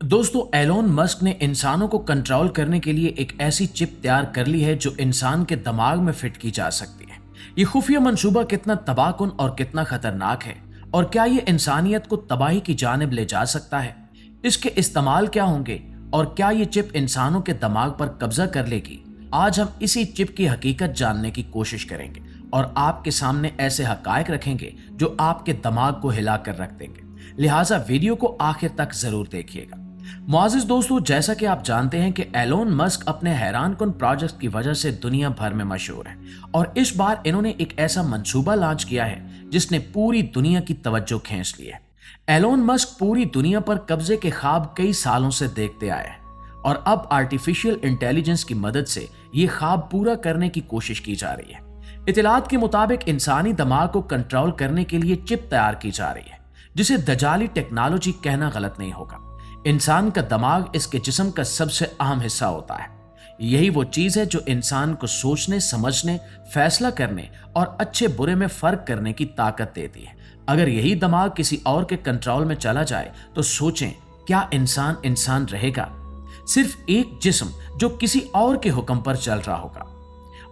दोस्तों, Elon Musk ने इंसानों को कंट्रोल करने के लिए एक ऐसी चिप तैयार कर ली है जो इंसान के दिमाग में फिट की जा सकती है। ये खुफिया मंसूबा कितना तबाहकुन और कितना खतरनाक है, और क्या ये इंसानियत को तबाही की जानिब ले जा सकता है? इसके इस्तेमाल क्या होंगे और क्या ये चिप इंसानों के दिमाग पर कब्जा कर लेगी? आज हम इसी चिप की हकीकत जानने की कोशिश करेंगे और आपके सामने ऐसे हकायक रखेंगे जो आपके दिमाग को हिला कर रख देंगे। लिहाजा वीडियो को आखिर तक जरूर देखिएगा। मुआज़िज़ दोस्तों, जैसा कि आप जानते हैं कि एलोन मस्क अपने हैरानकुन प्रोजेक्ट की वजह से दुनिया भर में मशहूर है, और इस बार इन्होंने एक ऐसा मंसूबा लॉन्च किया है जिसने पूरी दुनिया की तवज्जो खींच ली है। एलोन मस्क पूरी दुनिया पर कब्जे के ख्वाब कई सालों से देखते आए हैं, और अब आर्टिफिशियल इंटेलिजेंस की मदद से ये ख्वाब पूरा करने की कोशिश की जा रही है। इत्तलात के मुताबिक इंसानी दिमाग को कंट्रोल करने के लिए चिप तैयार की जा रही है, जिसे दजाली टेक्नोलॉजी कहना गलत नहीं होगा। इंसान का दिमाग इसके जिस्म का सबसे अहम हिस्सा होता है। यही वो चीज है जो इंसान को सोचने, समझने, फैसला करने और अच्छे बुरे में फर्क करने की ताकत देती है। अगर यही दिमाग किसी और के कंट्रोल में चला जाए तो सोचें, क्या इंसान रहेगा? सिर्फ एक जिस्म जो किसी और के हुक्म पर चल रहा होगा।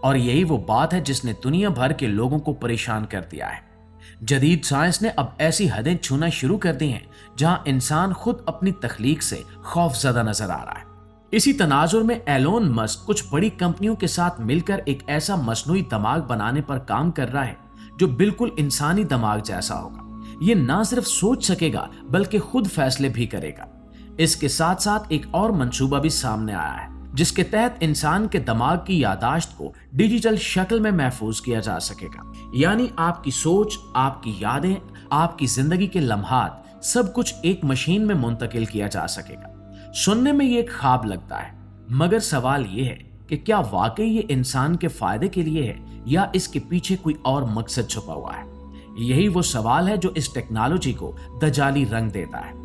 और यही वो बात है जिसने दुनिया भर के लोगों को परेशान कर दिया है। जदीद साइंस ने अब ऐसी हदें छूना शुरू कर दी हैं जहां इंसान खुद अपनी तख्लीक से खौफजदा नजर आ रहा है। इसी तनाजुर में एलोन मस्क कुछ बड़ी कंपनियों के साथ मिलकर एक ऐसा मसनूई दिमाग बनाने पर काम कर रहा है जो बिल्कुल इंसानी दिमाग जैसा होगा। ये ना सिर्फ सोच सकेगा बल्कि खुद फैसले भी करेगा। इसके साथ साथ एक और मंसूबा भी सामने आया है जिसके तहत इंसान के दिमाग की यादाश्त को डिजिटल शक्ल में महफूज किया जा सकेगा। यानी आपकी सोच, आपकी यादें, आपकी जिंदगी के लम्हात सब कुछ एक मशीन में मुंतकिल किया जा सकेगा। सुनने में ये एक ख्वाब लगता है, मगर सवाल ये है कि क्या वाकई ये इंसान के फायदे के लिए है या इसके पीछे कोई और मकसद छुपा हुआ है? यही वो सवाल है जो इस टेक्नोलॉजी को दजाली रंग देता है।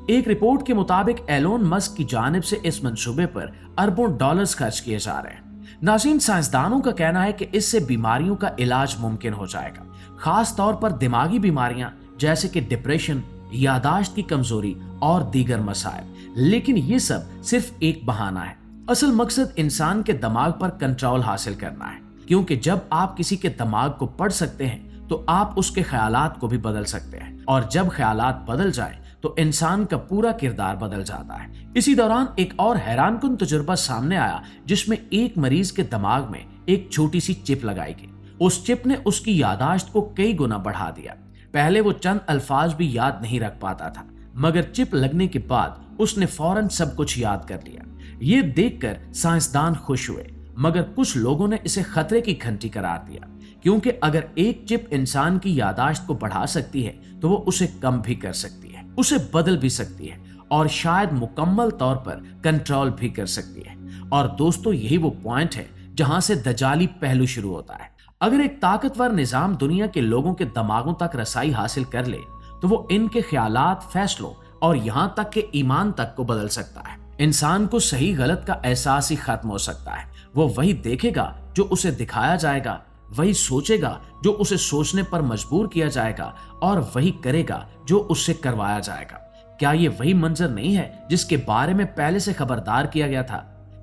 एक रिपोर्ट के मुताबिक एलोन मस्क की जानिब से इस मंसूबे पर अरबों डॉलर्स खर्च किए जा रहे हैं। नाज़रीन, साइंसदानों का कहना है कि इससे बीमारियों का इलाज मुमकिन हो जाएगा, खास तौर पर दिमागी बीमारियां जैसे कि डिप्रेशन, यादाश्त की कमजोरी और दीगर मसाइल। लेकिन ये सब सिर्फ एक बहाना है। असल मकसद इंसान के दिमाग पर कंट्रोल हासिल करना है, क्योंकि जब आप किसी के दिमाग को पढ़ सकते हैं तो आप उसके ख्यालात को भी बदल सकते हैं, और जब ख्यालात बदल जाए तो इंसान का पूरा किरदार बदल जाता है। इसी दौरान एक और हैरानकुन तजुर्बा सामने आया जिसमें एक मरीज के दिमाग में एक छोटी सी चिप लगाई गई। उस चिप ने उसकी यादाश्त को कई गुना बढ़ा दिया। पहले वो चंद अल्फाज भी याद नहीं रख पाता था, मगर चिप लगने के बाद उसने फौरन सब कुछ याद कर लिया। ये देखकर साइंसदान खुश हुए, मगर कुछ लोगों ने इसे खतरे की घंटी करार दिया, क्योंकि अगर एक चिप इंसान की यादाश्त को बढ़ा सकती है तो वो उसे कम भी कर सकती है, उसे बदल भी सकती है और शायद मुकम्मल तौर पर कंट्रोल भी कर सकती है। और दोस्तों, यही वो पॉइंट है जहां से दजाली पहलू शुरू होता है। अगर एक ताकतवर निजाम दुनिया के लोगों के दिमागों तक रसाई हासिल कर ले तो वो इनके ख्यालात, फैसलों और यहां तक के ईमान तक को बदल सकता है। इंसान को सही गलत का एहसास ही खत्म हो सकता है। वो वही देखेगा जो उसे दिखाया जाएगा, वही सोचेगा जो उसे सोचने पर मजबूर किया जाएगा, और वही करेगा जो उससे करवाया जाएगा। क्या ये वही मंजर नहीं है जिसके बारे में पहले से खबरदार किया गया था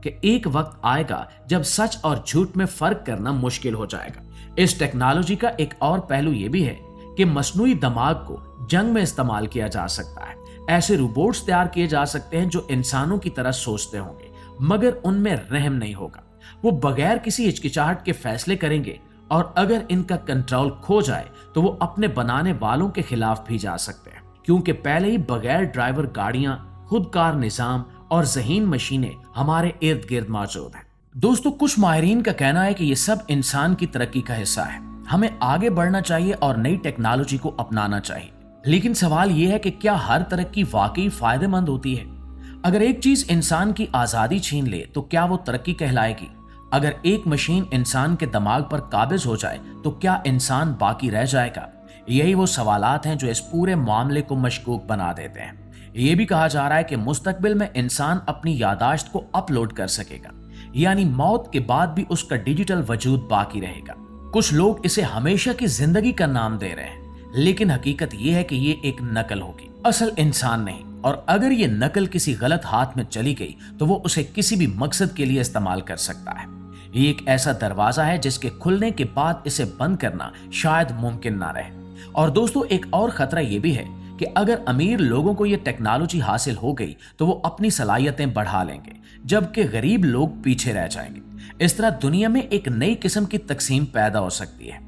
कि एक वक्त आएगा जब सच और झूठ में फर्क करना मुश्किल हो जाएगा? इस टेक्नोलॉजी का एक और पहलू ये भी है कि मसनूई दिमाग को जंग में इस्तेमाल किया जा सकता है। ऐसे रोबोट्स तैयार किए जा सकते हैं जो इंसानों की तरह सोचते होंगे, मगर उनमें रहम नहीं होगा। वो बगैर किसी हिचकिचाहट के फैसले करेंगे, और अगर इनका कंट्रोल खो जाए तो वो अपने बनाने वालों के खिलाफ भी जा सकते हैं, क्योंकि पहले ही बगैर ड्राइवर गाड़ियां, खुदकार निजाम और ज़हीन मशीनें हमारे इर्द गिर्द मौजूद हैं। दोस्तों, कुछ माहिरीन का कहना है कि ये सब इंसान की तरक्की का हिस्सा है। हमें आगे बढ़ना चाहिए और नई टेक्नोलॉजी को अपनाना चाहिए। लेकिन सवाल यह है कि क्या हर तरक्की वाकई फायदेमंद होती है? अगर एक चीज इंसान की आजादी छीन ले तो क्या वो तरक्की कहलाएगी? अगर एक मशीन इंसान के दिमाग पर काबिज हो जाए तो क्या इंसान बाकी रह जाएगा? यही वो सवालात हैं जो इस पूरे मामले को मशकूक बना देते हैं। ये भी कहा जा रहा है कि मुस्तकबिल में इंसान अपनी यादाश्त को अपलोड कर सकेगा, यानी मौत के बाद भी उसका डिजिटल वजूद बाकी रहेगा। कुछ लोग इसे हमेशा की जिंदगी का नाम दे रहे हैं, लेकिन हकीकत यह है कि ये एक नकल होगी, असल इंसान नहीं। और अगर ये नकल किसी गलत हाथ में चली गई तो वो उसे किसी भी मकसद के लिए इस्तेमाल कर सकता है। ये एक ऐसा दरवाजा है जिसके खुलने के बाद इसे बंद करना शायद मुमकिन ना रहे। और दोस्तों, एक और खतरा ये भी है कि अगर अमीर लोगों को ये टेक्नोलॉजी हासिल हो गई तो वो अपनी सलाहियतें बढ़ा लेंगे, जबकि गरीब लोग पीछे रह जाएंगे। इस तरह दुनिया में एक नई किस्म की तकसीम पैदा हो सकती है।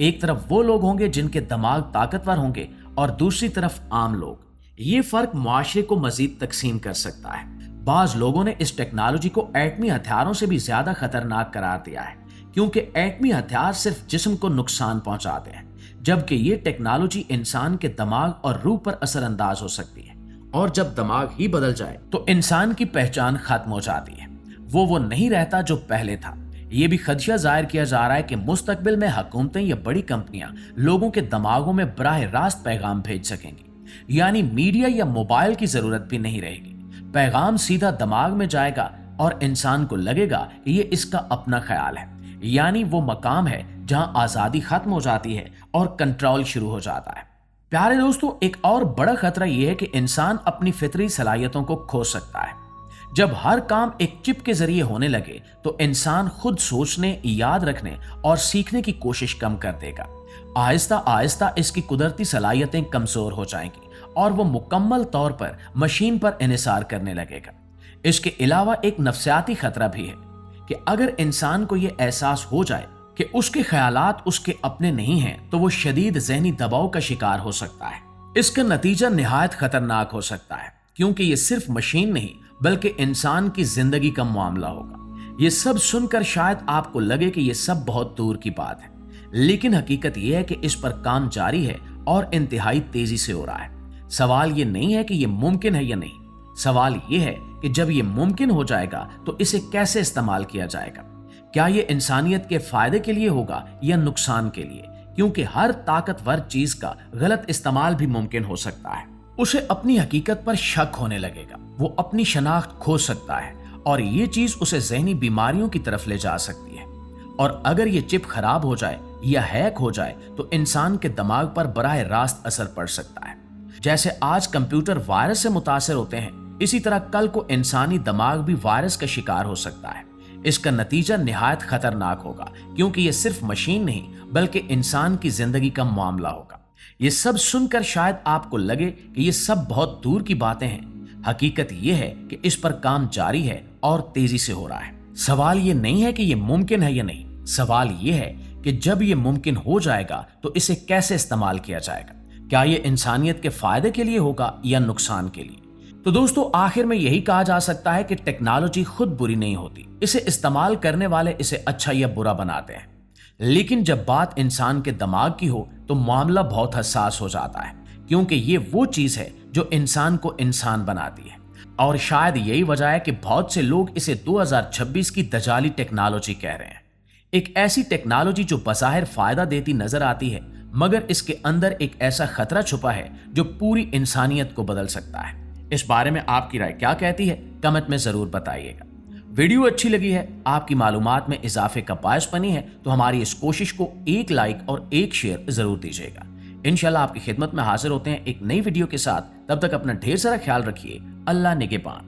एक तरफ वो लोग होंगे जिनके दिमाग ताकतवर होंगे और दूसरी तरफ आम लोग। ये फर्क मुआशरे को मजीद तकसीम कर सकता है। बाज लोगों ने इस टेक्नोलॉजी को एटमी हथियारों से भी ज्यादा खतरनाक करार दिया है, क्योंकि एटमी हथियार सिर्फ जिस्म को नुकसान पहुंचाते हैं, जबकि ये टेक्नोलॉजी इंसान के दिमाग और रूह पर असरअंदाज हो सकती है। और जब दिमाग ही बदल जाए तो इंसान की पहचान खत्म हो जाती है, वो नहीं रहता जो पहले था। ये भी खदशा जाहिर किया जा रहा है कि मुस्तकबिल में हुकूमतें या बड़ी कंपनियां लोगों के दिमागों में बराह रास्त पैगाम भेज सकेंगी, यानी मीडिया या मोबाइल की जरूरत भी नहीं रहेगी। पैगाम सीधा दिमाग में जाएगा और इंसान को लगेगा कि ये इसका अपना ख्याल है, यानी वो मकाम है जहां आजादी खत्म हो जाती है और कंट्रोल शुरू हो जाता है। प्यारे दोस्तों, एक और बड़ा खतरा यह है कि इंसान अपनी फितरी सलाहियतों को खो सकता है। जब हर काम एक चिप के जरिए होने लगे तो इंसान खुद सोचने, याद रखने और सीखने की कोशिश कम कर देगा। आहिस्ता आहिस्ता इसकी कुदरती सलाहियतें कमजोर हो जाएंगी और वो मुकम्मल तौर पर मशीन पर इन्हिसार करने लगेगा। इसके अलावा एक नफ्सियाती खतरा भी है कि अगर इंसान को ये एहसास हो जाए कि उसके ख्यालात उसके अपने नहीं हैं तो वो शदीद ज़हनी दबाव का शिकार हो सकता है। इसका नतीजा निहायत खतरनाक हो सकता है, क्योंकि ये सिर्फ मशीन नहीं बल्कि इंसान की जिंदगी का मामला होगा। ये सब सुनकर शायद आपको लगे कि ये सब बहुत दूर की बात है, लेकिन हकीकत यह है कि इस पर काम जारी है और इंतहाई तेजी से हो रहा है। सवाल ये नहीं है कि ये मुमकिन है या नहीं, सवाल ये है कि जब ये मुमकिन हो जाएगा तो इसे कैसे इस्तेमाल किया जाएगा। क्या ये इंसानियत के फायदे के लिए होगा या नुकसान के लिए, क्योंकि हर ताकतवर चीज का गलत इस्तेमाल भी मुमकिन हो सकता है। उसे अपनी हकीकत पर शक होने लगेगा, वो अपनी शनाख्त खो सकता है और ये चीज उसे ज़हनी बीमारियों की तरफ ले जा सकती है। और अगर ये चिप खराब हो जाए या हैक हो जाए तो इंसान के दिमाग पर बराह रास्त असर पड़ सकता है। जैसे आज कंप्यूटर वायरस से मुतासर होते हैं, इसी तरह कल को इंसानी दिमाग भी वायरस का शिकार हो सकता है। इसका नतीजा निहायत खतरनाक होगा, क्योंकि ये सिर्फ मशीन नहीं बल्कि इंसान की जिंदगी का मामला होगा। ये सब सुनकर शायद आपको लगे कि ये सब बहुत दूर की बातें हैं। हकीकत ये है कि इस पर काम जारी है और तेजी से हो रहा है। सवाल ये नहीं है कि ये मुमकिन है या नहीं, सवाल ये है कि जब ये मुमकिन हो जाएगा तो इसे कैसे इस्तेमाल किया जाएगा। क्या ये इंसानियत के फायदे के लिए होगा या नुकसान के लिए। तो दोस्तों, आखिर में यही कहा जा सकता है कि टेक्नोलॉजी खुद बुरी नहीं होती, इसे इस्तेमाल करने वाले इसे अच्छा या बुरा बनाते हैं। लेकिन जब बात इंसान के दिमाग की हो तो मामला बहुत हसास हो जाता है, क्योंकि ये वो चीज है जो इंसान को इंसान बनाती है। और शायद यही वजह है कि बहुत से लोग इसे 2026 की दजाली टेक्नोलॉजी कह रहे हैं। एक ऐसी टेक्नोलॉजी जो बज़ाहिर फायदा देती नजर आती है, मगर इसके अंदर एक ऐसा खतरा छुपा है जो पूरी इंसानियत को बदल सकता है। इस बारे में आपकी राय क्या कहती है, कमेंट में जरूर बताइएगा। वीडियो अच्छी लगी है, आपकी मालूमात में इजाफे का बायस बनी है, तो हमारी इस कोशिश को एक लाइक और एक शेयर जरूर दीजिएगा। इंशाल्लाह आपकी खिदमत में हाजिर होते हैं एक नई वीडियो के साथ। तब तक अपना ढेर सारा ख्याल रखिए। अल्लाह निगहबान।